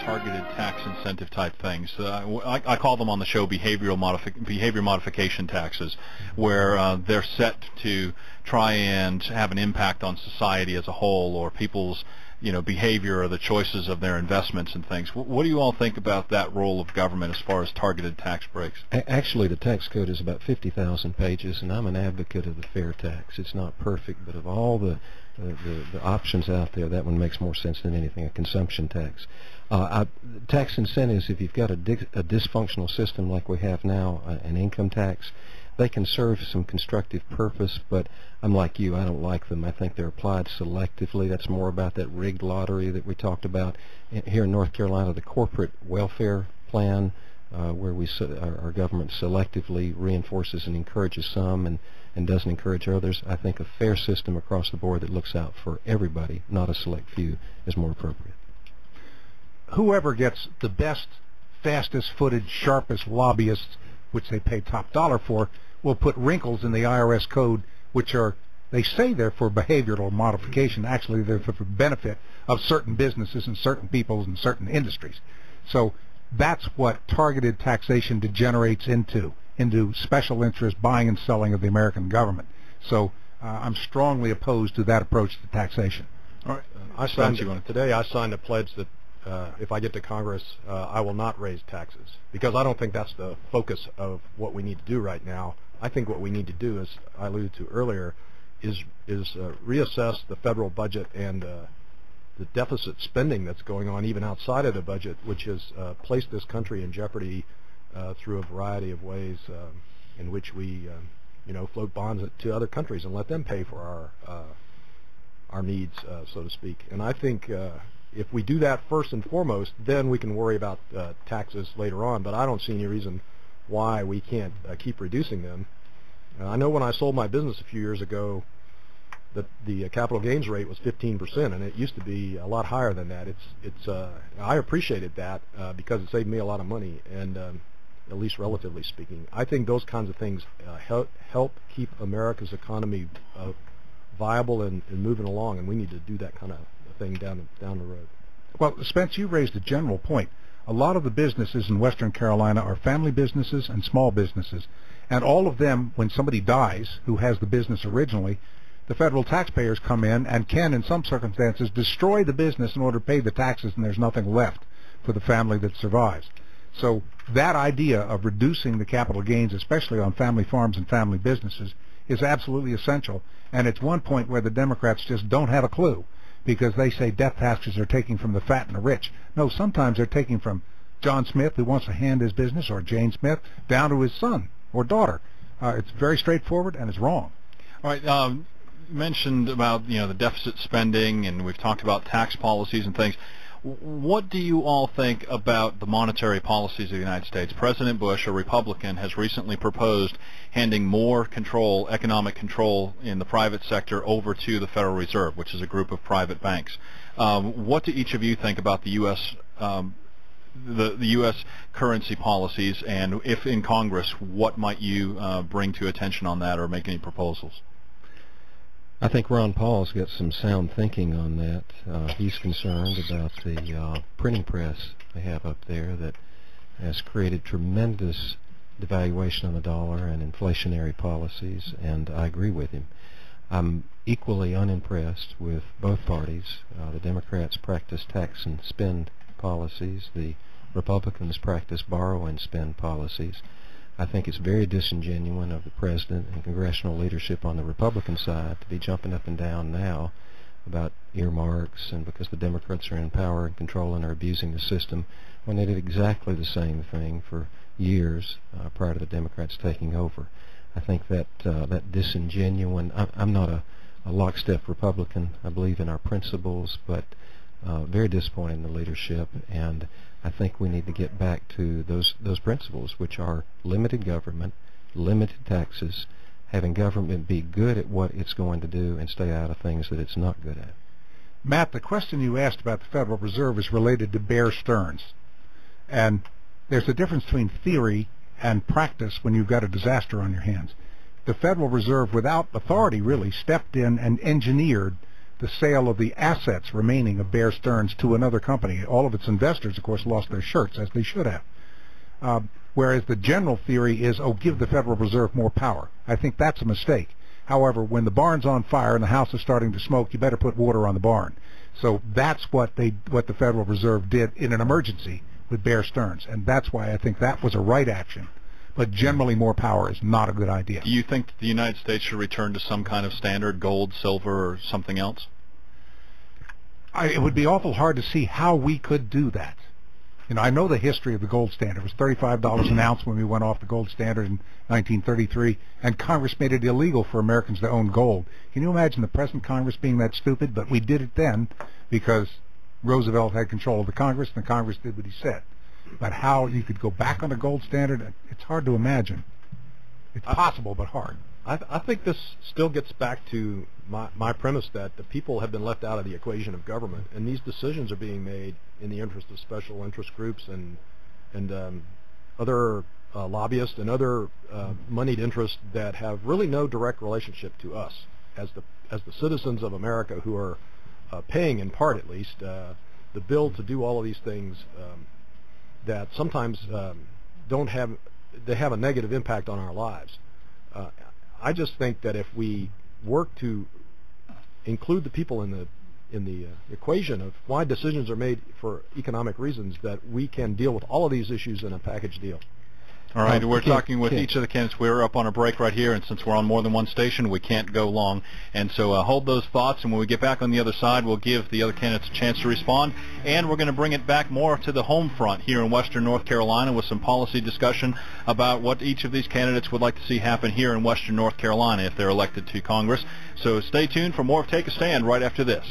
targeted tax incentive type things. I call them on the show behavior modification taxes, where they're set to try and have an impact on society as a whole, or people's behavior or the choices of their investments and things. What do you all think about that role of government as far as targeted tax breaks? Actually, the tax code is about 50,000 pages, and I'm an advocate of the fair tax. It's not perfect, but of all the options out there, that one makes more sense than anything, a consumption tax. Tax incentives, if you've got a dysfunctional system like we have now, an income tax, they can serve some constructive purpose, but I'm like you, I don't like them. I think they're applied selectively. That's more about that rigged lottery that we talked about. Here in North Carolina, the corporate welfare plan, where our government selectively reinforces and encourages some and doesn't encourage others. I think a fair system across the board that looks out for everybody, not a select few, is more appropriate. Whoever gets the best, fastest-footed, sharpest lobbyists, which they pay top dollar for, will put wrinkles in the IRS code, which they say they're for behavioral modification. Actually, they're for benefit of certain businesses and certain people and certain industries. So that's what targeted taxation degenerates into special interest buying and selling of the American government. So I'm strongly opposed to that approach to taxation. All right. Today I signed a pledge that if I get to Congress, I will not raise taxes, because I don't think that's the focus of what we need to do right now. I think what we need to do, as I alluded to earlier, is reassess the federal budget and the deficit spending that's going on even outside of the budget, which has placed this country in jeopardy through a variety of ways in which we float bonds to other countries and let them pay for our needs, so to speak. And I think if we do that first and foremost, then we can worry about taxes later on. But I don't see any reason why we can't keep reducing them. I know when I sold my business a few years ago, that the capital gains rate was 15%, and it used to be a lot higher than that. I appreciated that because it saved me a lot of money, and at least relatively speaking. I think those kinds of things help keep America's economy viable and moving along, and we need to do that kind of thing down the road. Well, Spence, you raised a general point. A lot of the businesses in Western Carolina are family businesses and small businesses, and all of them, when somebody dies who has the business originally, the federal taxpayers come in and can, in some circumstances, destroy the business in order to pay the taxes, and there's nothing left for the family that survives. So that idea of reducing the capital gains, especially on family farms and family businesses, is absolutely essential, and it's one point where the Democrats just don't have a clue, because they say death taxes are taking from the fat and the rich. No, sometimes they're taking from John Smith, who wants to hand his business, or Jane Smith, down to his son or daughter. It's very straightforward, and it's wrong. All right. You mentioned about the deficit spending, and we've talked about tax policies and things. What do you all think about the monetary policies of the United States? President Bush, a Republican, has recently proposed handing more control, economic control in the private sector over to the Federal Reserve, which is a group of private banks. What do each of you think about the U.S. The U.S. currency policies, and if in Congress, what might you bring to attention on that or make any proposals? I think Ron Paul's got some sound thinking on that. He's concerned about the printing press they have up there that has created tremendous devaluation on the dollar and inflationary policies, and I agree with him. I'm equally unimpressed with both parties. The Democrats practice tax and spend policies. The Republicans practice borrow and spend policies. I think it's very disingenuous of the President and congressional leadership on the Republican side to be jumping up and down now about earmarks and because the Democrats are in power and control and are abusing the system, when they did exactly the same thing for years prior to the Democrats taking over. I think that that disingenuous, I'm not a lockstep Republican. I believe in our principles, but very disappointed in the leadership, and I think we need to get back to those principles, which are limited government, limited taxes, having government be good at what it's going to do and stay out of things that it's not good at. Matt, the question you asked about the Federal Reserve is related to Bear Stearns, and there's a difference between theory and practice when you've got a disaster on your hands. The Federal Reserve, without authority really, stepped in and engineered the sale of the assets remaining of Bear Stearns to another company. All of its investors, of course, lost their shirts, as they should have. Whereas the general theory is, oh, give the Federal Reserve more power. I think that's a mistake. However, when the barn's on fire and the house is starting to smoke, you better put water on the barn. So that's what the Federal Reserve did in an emergency with Bear Stearns, and that's why I think that was a right action. But generally, more power is not a good idea. Do you think the United States should return to some kind of standard, gold, silver, or something else? It would be awful hard to see how we could do that. You know, I know the history of the gold standard. It was $35 an ounce when we went off the gold standard in 1933, and Congress made it illegal for Americans to own gold. Can you imagine the present Congress being that stupid? But we did it then because Roosevelt had control of the Congress, and the Congress did what he said. But how you could go back on the gold standard, it's hard to imagine. It's possible, but hard. I think this still gets back to my premise that the people have been left out of the equation of government, and these decisions are being made in the interest of special interest groups and other lobbyists and other moneyed interests that have really no direct relationship to us as the citizens of America who are paying, in part at least, the bill to do all of these things that sometimes they have a negative impact on our lives. I just think that if we work to include the people in the equation of why decisions are made for economic reasons, that we can deal with all of these issues in a package deal. All right, we're talking with each of the candidates. We're up on a break right here, and since we're on more than one station, we can't go long. And so hold those thoughts, and when we get back on the other side, we'll give the other candidates a chance to respond. And we're going to bring it back more to the home front here in Western North Carolina with some policy discussion about what each of these candidates would like to see happen here in Western North Carolina if they're elected to Congress. So stay tuned for more of Take a Stand right after this.